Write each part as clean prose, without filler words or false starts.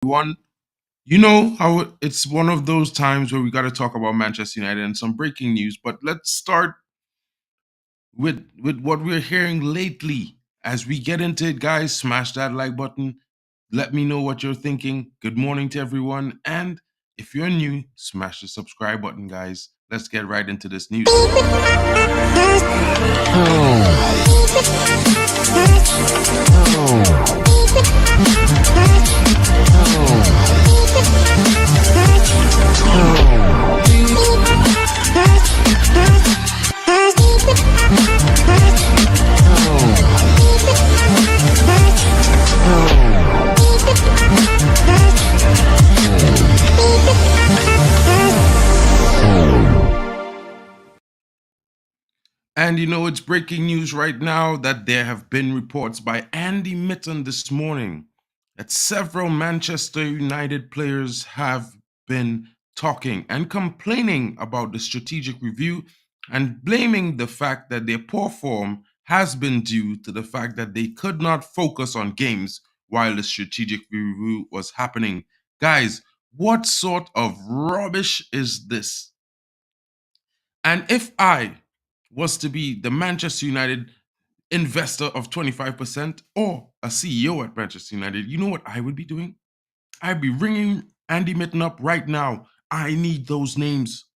One, you know how it's one of those times where we got to talk about Manchester United and some breaking news. But let's start with what we're hearing lately. As we get into it, guys, smash that like button. Let me know what you're thinking. Good morning to everyone. And if you're new, smash the subscribe button, guys. Let's get right into this news. And you know, it's breaking news right now that there have been reports by Andy Mitten this morning that several Manchester United players have been talking and complaining about the strategic review and blaming the fact that their poor form has been due to the fact that they could not focus on games while the strategic review was happening. Guys, what sort of rubbish is this? And if I was to be the Manchester United investor of 25% or a CEO at Manchester United, you know what I would be doing? I'd be ringing Andy Mitten up right now. I need those names.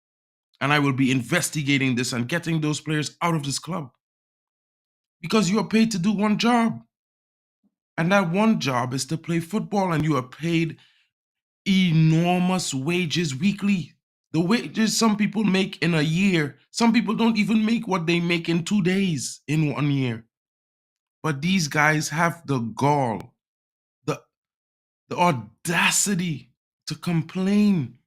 And I will be investigating this and getting those players out of this club. Because you are paid to do one job. And that one job is to play football, and you are paid enormous wages weekly. The wages some people make in a year, some people don't even make what they make in 2 days in 1 year. But these guys have the gall, the the audacity to complain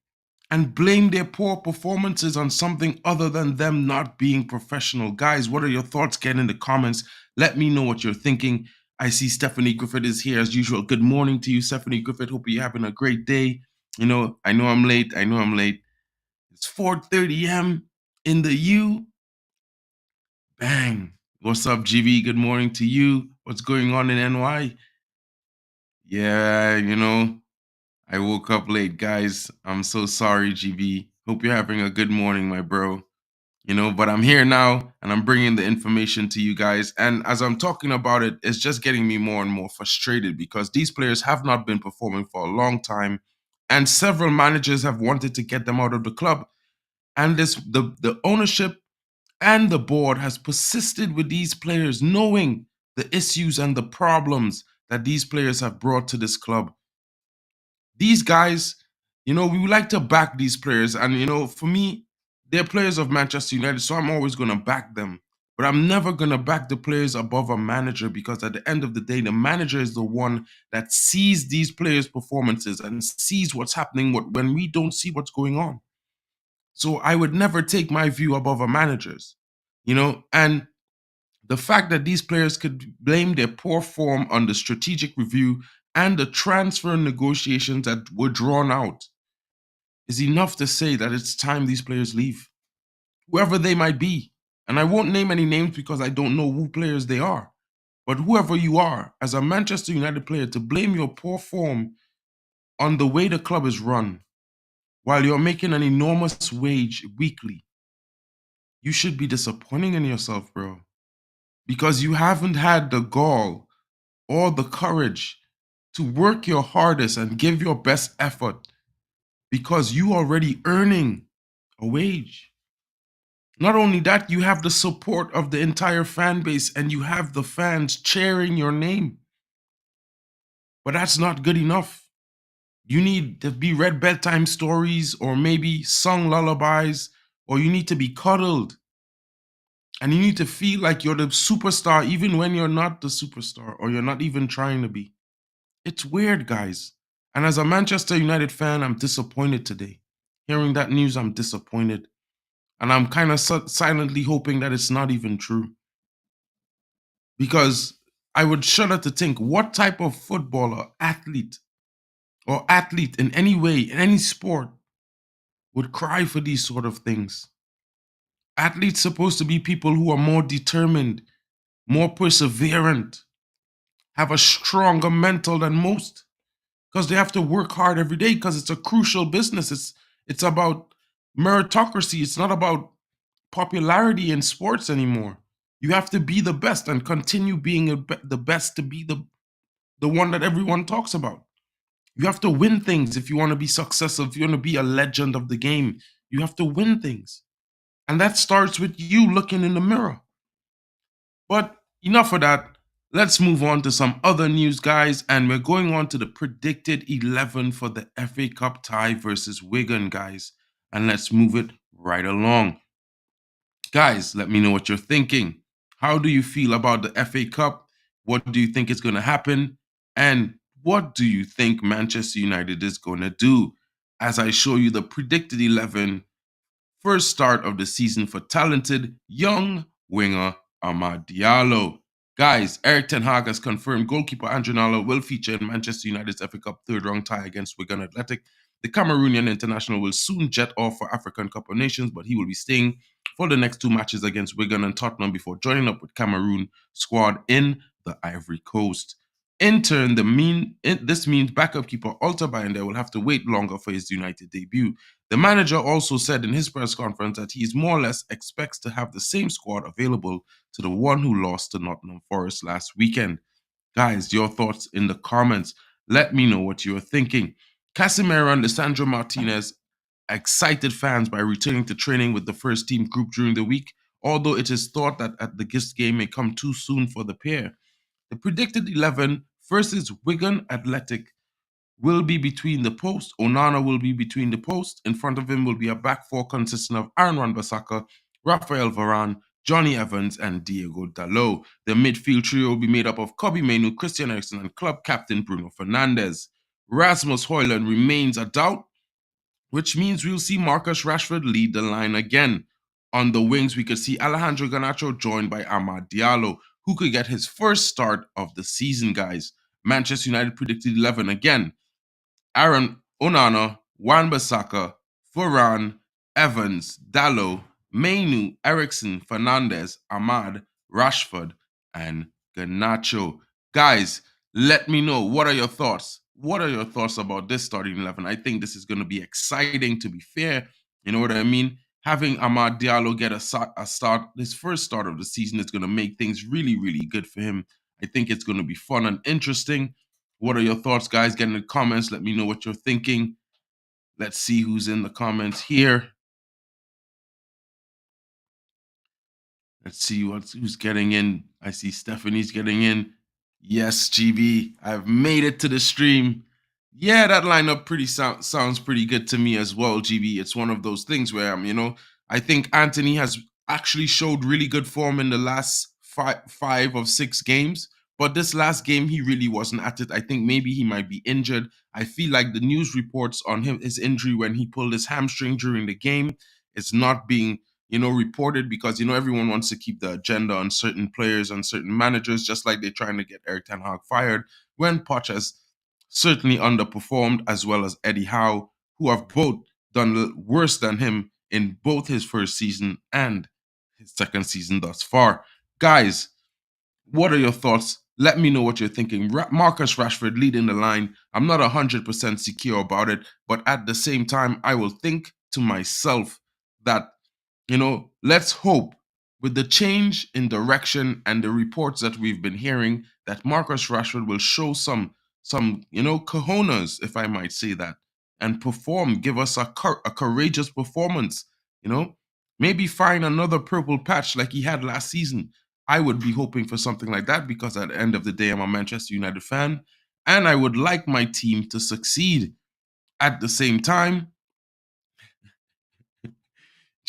and blame their poor performances on something other than them not being professional. Guys, what are your thoughts? Get in the comments. Let me know what you're thinking. I see Stephanie Griffith is here as usual. Good morning to you, Stephanie Griffith. Hope you're having a great day. I know I'm late. It's 4:30 a.m. in the U. Bang. What's up, GV? Good morning to you. What's going on in NY? Yeah, I woke up late, guys. I'm so sorry, GB. Hope you're having a good morning, my bro. But I'm here now and I'm bringing the information to you guys. And as I'm talking about it, it's just getting me more and more frustrated because these players have not been performing for a long time. And several managers have wanted to get them out of the club. And the ownership and the board has persisted with these players, knowing the issues and the problems that these players have brought to this club. These guys, we would like to back these players. And, for me, they're players of Manchester United, so I'm always going to back them. But I'm never going to back the players above a manager, because at the end of the day, the manager is the one that sees these players' performances and sees what's happening when we don't see what's going on. So I would never take my view above a manager's, and the fact that these players could blame their poor form on the strategic review and the transfer negotiations that were drawn out is enough to say that it's time these players leave, whoever they might be. And I won't name any names because I don't know who players they are. But whoever you are, as a Manchester United player, to blame your poor form on the way the club is run while you're making an enormous wage weekly, you should be disappointing in yourself, bro. Because you haven't had the gall or the courage to work your hardest and give your best effort, because you already earning a wage. Not only that, you have the support of the entire fan base and you have the fans cheering your name. But that's not good enough. You need to be read bedtime stories or maybe sung lullabies, or you need to be cuddled. And you need to feel like you're the superstar even when you're not the superstar or you're not even trying to be. It's weird, guys. And as a Manchester United fan, I'm disappointed today. Hearing that news, I'm disappointed. And I'm kind of silently hoping that it's not even true. Because I would shudder to think what type of footballer, athlete, or athlete in any way, in any sport, would cry for these sort of things. Athletes supposed to be people who are more determined, more perseverant, have a stronger mental than most. because they have to work hard every day because it's a crucial business. It's about meritocracy. It's not about popularity in sports anymore. You have to be the best and continue being the best to be the one that everyone talks about. You have to win things if you want to be successful, if you want to be a legend of the game. You have to win things. And that starts with you looking in the mirror. But enough of that. Let's move on to some other news, guys. And we're going on to the predicted 11 for the FA Cup tie versus Wigan, guys. And let's move it right along. Guys, let me know what you're thinking. How do you feel about the FA Cup? What do you think is going to happen? And what do you think Manchester United is going to do? As I show you the predicted 11, first start of the season for talented young winger Amad Diallo. Guys, Eric Ten Hag has confirmed goalkeeper Andrew Nala will feature in Manchester United's FA Cup third round tie against Wigan Athletic. The Cameroonian international will soon jet off for African Cup of Nations, but he will be staying for the next two matches against Wigan and Tottenham before joining up with Cameroon squad in the Ivory Coast. In turn, this means backup keeper Alta Bayanda will have to wait longer for his United debut. The manager also said in his press conference that he is more or less expects to have the same squad available to the one who lost to Nottingham Forest last weekend. Guys, your thoughts in the comments. Let me know what you're thinking. Casemiro and Lisandro Martinez excited fans by returning to training with the first team group during the week, although it is thought that at the Gist game may come too soon for the pair. The predicted 11 versus Wigan Athletic will be between the posts. Onana will be between the posts. In front of him will be a back four consisting of Aaron Wan-Bissaka, Rafael Varane, Johnny Evans, and Diego Dalot. The midfield trio will be made up of Kobbie Mainoo, Christian Eriksen, and club captain Bruno Fernandes. Rasmus Højlund remains a doubt, which means we'll see Marcus Rashford lead the line again. On the wings, we could see Alejandro Garnacho joined by Amad Diallo, who could get his first start of the season, guys. Manchester United predicted 11 again. Aaron Onana, Wan-Bissaka, Varane, Evans, Dalot, Mainoo, Eriksen, Fernandes, Ahmad, Rashford, and Garnacho. Guys, let me know, what are your thoughts? What are your thoughts about this starting 11? I think this is going to be exciting, to be fair. You know what I mean? Having Amad Diallo get a start, his first start of the season, is going to make things really, really good for him. I think it's going to be fun and interesting. What are your thoughts, guys? Get in the comments. Let me know what you're thinking. Let's see who's in the comments here. Let's see who's getting in. I see Stephanie's getting in. Yes, GB, I've made it to the stream. Yeah, that lineup sounds pretty good to me as well, GB. It's one of those things where I think Anthony has actually showed really good form in the last five of 6 games. But this last game, he really wasn't at it. I think maybe he might be injured. I feel like the news reports on his injury when he pulled his hamstring during the game is not being reported, because everyone wants to keep the agenda on certain players, on certain managers, just like they're trying to get Eric Ten Hag fired, when Poch has certainly underperformed, as well as Eddie Howe, who have both done worse than him in both his first season and his second season thus far. Guys, what are your thoughts? Let me know what you're thinking. Marcus Rashford leading the line. I'm not 100% secure about it, but at the same time, I will think to myself that let's hope, with the change in direction and the reports that we've been hearing, that Marcus Rashford will show some cojones, if I might say that, and perform, give us a courageous performance. Maybe find another purple patch like he had last season. I would be hoping for something like that, because at the end of the day, I'm a Manchester United fan, and I would like my team to succeed. At the same time,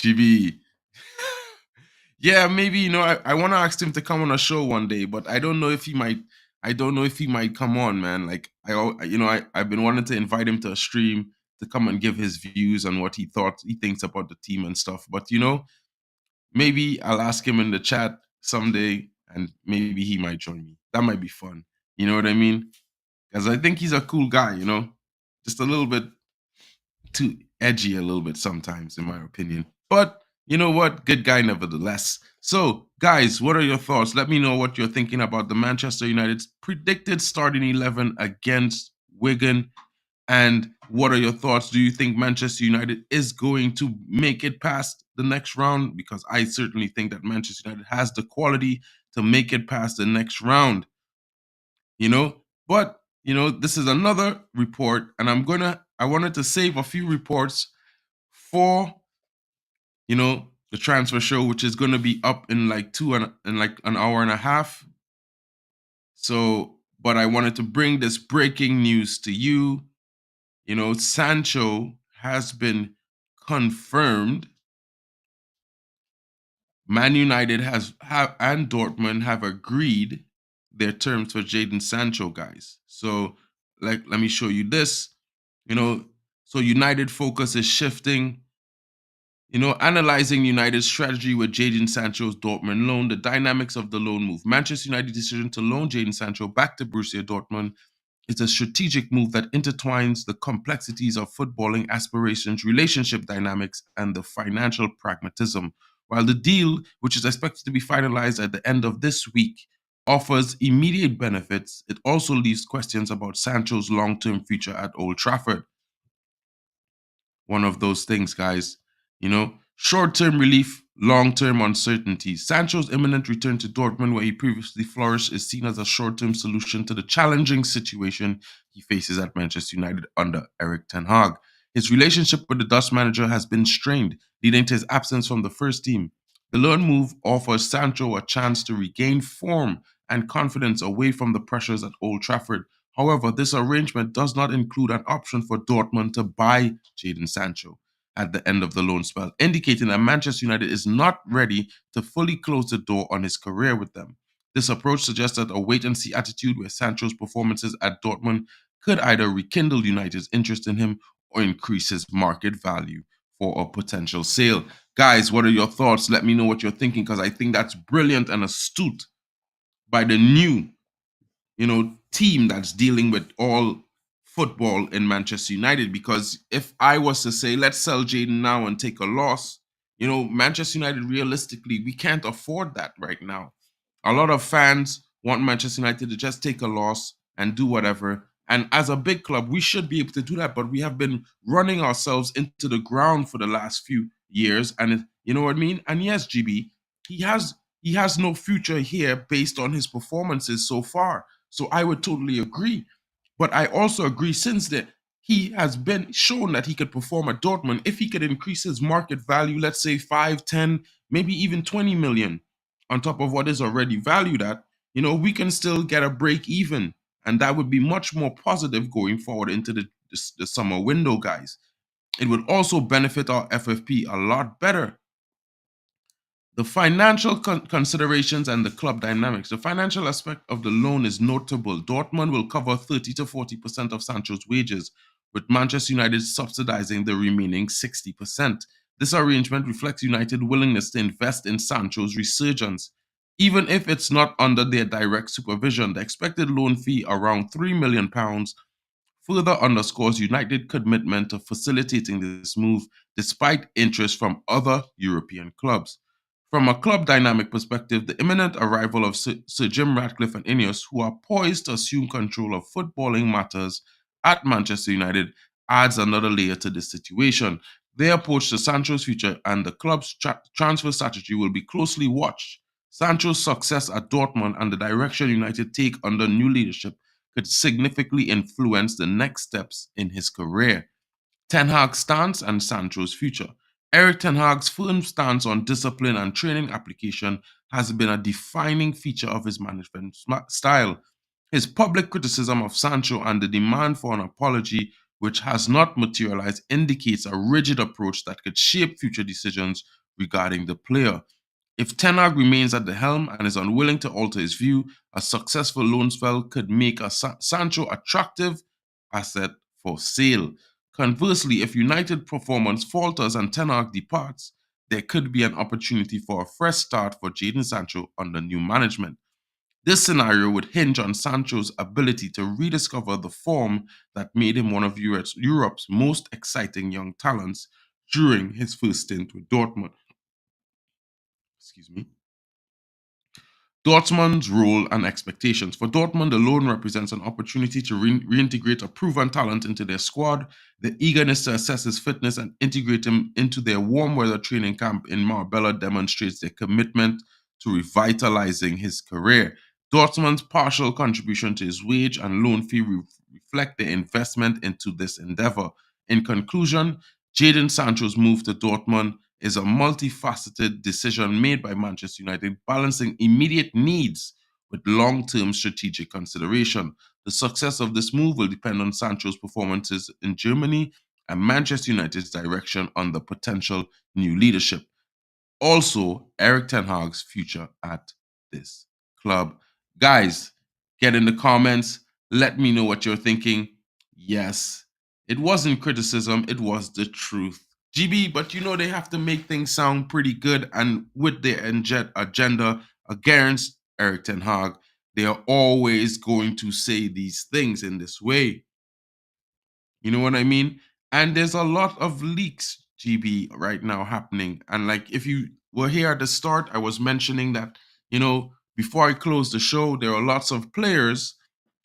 GB. Yeah, maybe I want to ask him to come on a show one day, but I don't know if he might. I don't know if he might come on, man. Like I've been wanting to invite him to a stream to come and give his views on what he thinks about the team and stuff. But maybe I'll ask him in the chat someday, and maybe he might join me. That might be fun. You know what I mean? Because I think he's a cool guy. Just a little bit too edgy a little bit sometimes, in my opinion. But you know what? Good guy nevertheless. So, guys, what are your thoughts? Let me know what you're thinking about the Manchester United's predicted starting 11 against Wigan. And what are your thoughts? Do you think Manchester United is going to make it past the next round? Because I certainly think that Manchester United has the quality to make it past the next round, you know? But, this is another report, and I wanted to save a few reports for, the transfer show, which is going to be up in like an hour and a half. So, but I wanted to bring this breaking news to you. Sancho has been confirmed. Man United and Dortmund have agreed their terms for Jadon Sancho, guys. So, let me show you this. You know, so United focus is shifting. Analyzing United's strategy with Jadon Sancho's Dortmund loan, the dynamics of the loan move. Manchester United's decision to loan Jadon Sancho back to Borussia Dortmund. It's a strategic move that intertwines the complexities of footballing aspirations, relationship dynamics, and the financial pragmatism. While the deal, which is expected to be finalized at the end of this week, offers immediate benefits, it also leaves questions about Sancho's long term future at Old Trafford. One of those things, guys. Short term relief, long term uncertainty. Sancho's imminent return to Dortmund, where he previously flourished, is seen as a short term solution to the challenging situation he faces at Manchester United under Erik ten Hag. His relationship with the Dutch manager has been strained, leading to his absence from the first team. The loan move offers Sancho a chance to regain form and confidence away from the pressures at Old Trafford. However, this arrangement does not include an option for Dortmund to buy Jadon Sancho at the end of the loan spell, indicating that Manchester United is not ready to fully close the door on his career with them. This approach suggests that a wait and see attitude where Sancho's performances at Dortmund could either rekindle United's interest in him or increase his market value for a potential sale. Guys, what are your thoughts? Let me know what you're thinking, because I think that's brilliant and astute by the new team that's dealing with all football in Manchester United. Because if I was to say, let's sell Jaden now and take a loss, Manchester United, realistically, we can't afford that right now. A lot of fans want Manchester United to just take a loss and do whatever. And as a big club, we should be able to do that. But we have been running ourselves into the ground for the last few years. And you know what I mean? And yes, GB, he has no future here based on his performances so far. So I would totally agree. But I also agree, since that he has been shown that he could perform at Dortmund, if he could increase his market value, let's say 5, 10, maybe even 20 million on top of what is already valued at, we can still get a break even. And that would be much more positive going forward into the summer window, guys. It would also benefit our FFP a lot better. The financial considerations and the club dynamics. The financial aspect of the loan is notable. Dortmund will cover 30 to 40% of Sancho's wages, with Manchester United subsidizing the remaining 60%. This arrangement reflects United's willingness to invest in Sancho's resurgence. Even if it's not under their direct supervision, the expected loan fee, around £3 million, further underscores United's commitment to facilitating this move despite interest from other European clubs. From a club dynamic perspective, the imminent arrival of Sir Jim Ratcliffe and Ineos, who are poised to assume control of footballing matters at Manchester United, adds another layer to this situation. Their approach to Sancho's future and the club's transfer strategy will be closely watched. Sancho's success at Dortmund and the direction United take under new leadership could significantly influence the next steps in his career. Ten Hag's stance and Sancho's future. Erik Ten Hag's firm stance on discipline and training application has been a defining feature of his management style. His public criticism of Sancho and the demand for an apology, which has not materialized, indicates a rigid approach that could shape future decisions regarding the player. If Ten Hag remains at the helm and is unwilling to alter his view, a successful loan spell could make a Sancho attractive asset for sale. Conversely, if United performance falters and Ten Hag departs, there could be an opportunity for a fresh start for Jadon Sancho under new management. This scenario would hinge on Sancho's ability to rediscover the form that made him one of Europe's most exciting young talents during his first stint with Dortmund. Excuse me. Dortmund's role and expectations. For Dortmund, the loan represents an opportunity to reintegrate a proven talent into their squad. The eagerness to assess his fitness and integrate him into their warm weather training camp in Marbella demonstrates their commitment to revitalizing his career. Dortmund's partial contribution to his wage and loan fee reflect their investment into this endeavor. In conclusion, Jadon Sancho's move to Dortmund is a multifaceted decision made by Manchester United, balancing immediate needs with long term strategic consideration. The success of this move will depend on Sancho's performances in Germany and Manchester United's direction on the potential new leadership. Also, Eric Ten Hag's future at this club. Guys, get in the comments. Let me know what you're thinking. Yes, it wasn't criticism, it was the truth. GB, but you know they have to make things sound pretty good, and with their agenda against Eric Ten Hag, they are always going to say these things in this way. You know what I mean? And there's a lot of leaks, GB, right now happening. And like, if you were here at the start, I was mentioning that, before I close the show, there are lots of players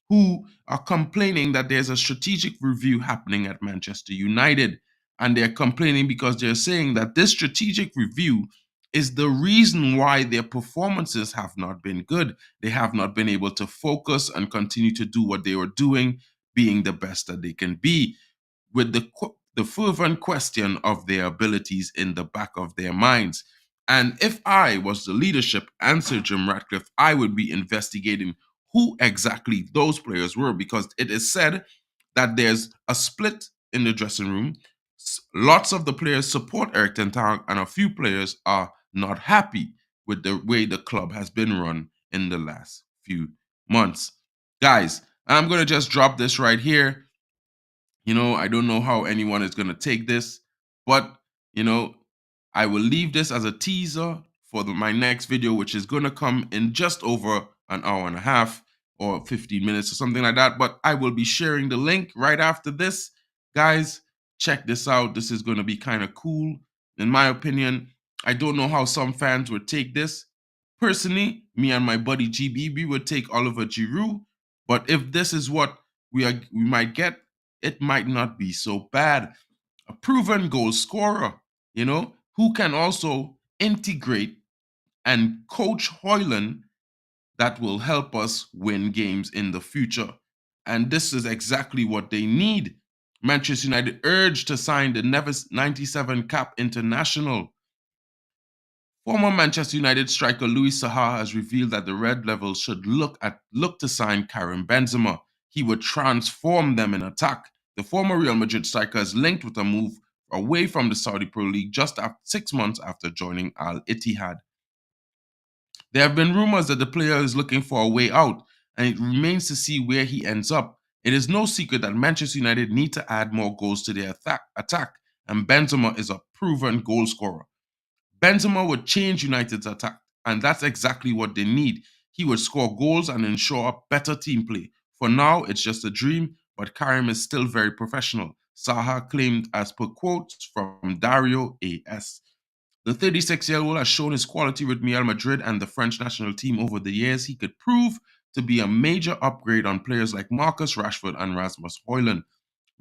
who are complaining that there's a strategic review happening at Manchester United. And they're complaining because they're saying that this strategic review is the reason why their performances have not been good. They have not been able to focus and continue to do what they were doing, being the best that they can be, with the fervent question of their abilities in the back of their minds. And if I was the leadership, answered Jim Ratcliffe, I would be investigating who exactly those players were, because it is said that there's a split in the dressing room. Lots of the players support Eric Ten Hag, and a few players are not happy with the way the club has been run in the last few months. Guys, I'm going to just drop this right here. I don't know how anyone is going to take this, but, you know, I will leave this as a teaser for my next video, which is going to come in just over an hour and a half or 15 minutes or something like that. But I will be sharing the link right after this. Guys, check this out. This is going to be kind of cool. In my opinion, I don't know how some fans would take this. Personally, me and my buddy GBB would take Oliver Giroud. But if this is what we might get, it might not be so bad. A proven goal scorer, who can also integrate and coach Hoyland, that will help us win games in the future. And this is exactly what they need. Manchester United urged to sign the Neves 97 cap international. Former Manchester United striker Luis Saha has revealed that the Red Devils should look to sign Karim Benzema. He would transform them in attack. The former Real Madrid striker is linked with a move away from the Saudi Pro League just after 6 months after joining Al Ittihad. There have been rumors that the player is looking for a way out, and it remains to see where he ends up. It is no secret that Manchester United need to add more goals to their attack, and Benzema is a proven goal scorer. Benzema would change United's attack, and that's exactly what they need. He would score goals and ensure better team play. For now, it's just a dream, but Karim is still very professional, Saha claimed as per quotes from Dario AS. The 36-year-old has shown his quality with Real Madrid and the French national team over the years. He could prove to be a major upgrade on players like Marcus Rashford and Rasmus Højlund.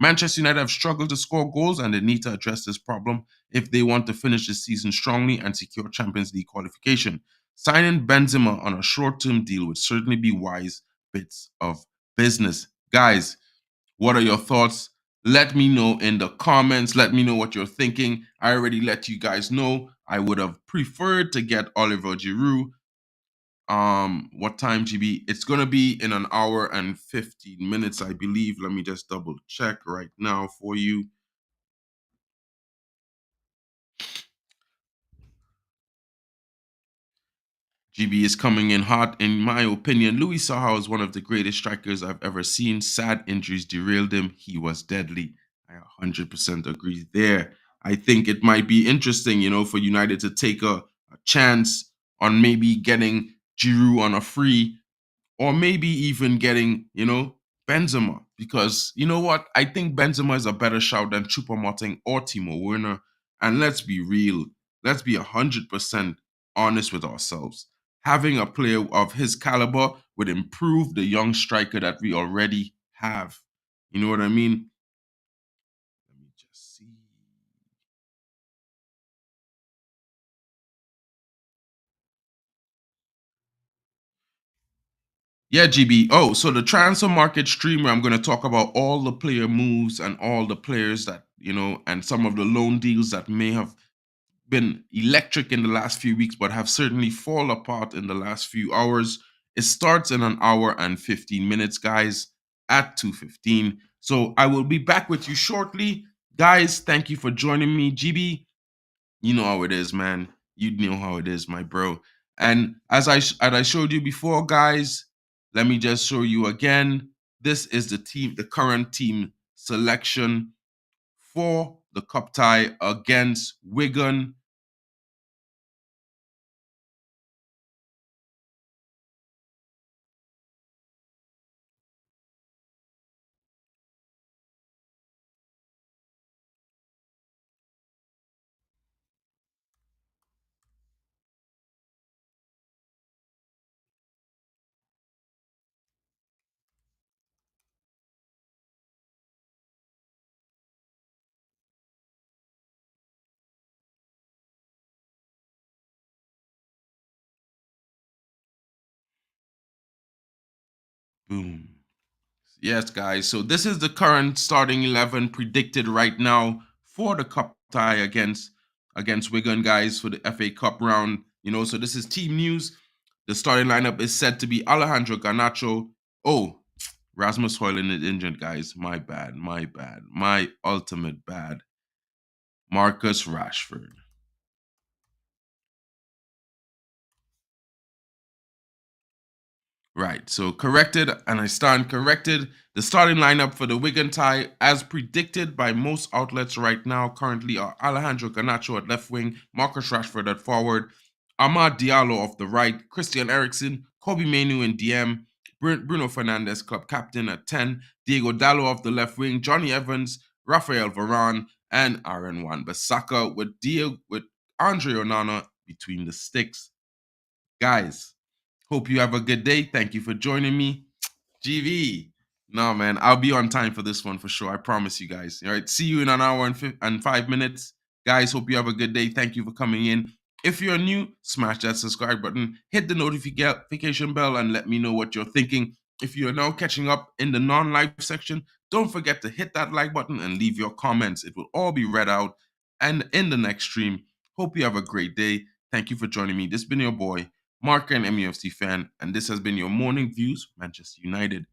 Manchester United have struggled to score goals, and they need to address this problem if they want to finish the season strongly and secure Champions League qualification. Signing Benzema on a short-term deal would certainly be wise bits of business. Guys, what are your thoughts? Let me know in the comments. Let me know what you're thinking. I already let you guys know I would have preferred to get Oliver Giroud. What time, GB? It's gonna be in an hour and 15 minutes, I believe. Let me just double check right now for you. GB is coming in hot. In my opinion, Luis Saha is one of the greatest strikers I've ever seen. Sad injuries derailed him. He was deadly. I 100% agree there. I think it might be interesting, for United to take a chance on maybe getting Giroud on a free, or maybe even getting, Benzema. Because you know what? I think Benzema is a better shout than Choupo-Moting or Timo Werner. And let's be real. Let's be 100% honest with ourselves. having a player of his caliber would improve the young striker that we already have. You know what I mean? Let me just see. Yeah, GB. Oh, so the transfer market stream where I'm going to talk about all the player moves and all the players that, and some of the loan deals that may have been electric in the last few weeks, but have certainly fallen apart in the last few hours. It starts in an hour and 15 minutes, guys, at 2:15. So I will be back with you shortly. Guys, thank you for joining me. GB, you know how it is, man. You know how it is, my bro. And as I showed you before, guys, let me just show you again. This is the current team selection for the cup tie against Wigan. Boom. Yes, guys. So this is the current starting 11 predicted right now for the cup tie against Wigan, guys, for the FA Cup round. So this is team news. The starting lineup is said to be Alejandro Garnacho. Oh, Rasmus Højlund is injured, guys. My bad. My bad. My ultimate bad. Marcus Rashford. Right. So corrected, and I stand corrected. The starting lineup for the Wigan tie, as predicted by most outlets right now, currently are Alejandro Garnacho at left wing, Marcus Rashford at forward, Amad Diallo off the right, Christian Eriksen, Kobe Mainu in DM, Bruno Fernandes, club captain at 10, Diego Dallo off the left wing, Johnny Evans, Rafael Varane, and Aaron Wan-Bissaka with Andre Onana between the sticks. Guys, hope you have a good day. Thank you for joining me. GV. No, man, I'll be on time for this one for sure. I promise you guys. All right. See you in an hour and 5 minutes. Guys, hope you have a good day. Thank you for coming in. If you're new, smash that subscribe button, hit the notification bell, and let me know what you're thinking. If you're now catching up in the non-live section, don't forget to hit that like button and leave your comments. It will all be read out and in the next stream. Hope you have a great day. Thank you for joining me. This has been your boy, Mark, an MUFC fan, and this has been your Morning Views, Manchester United.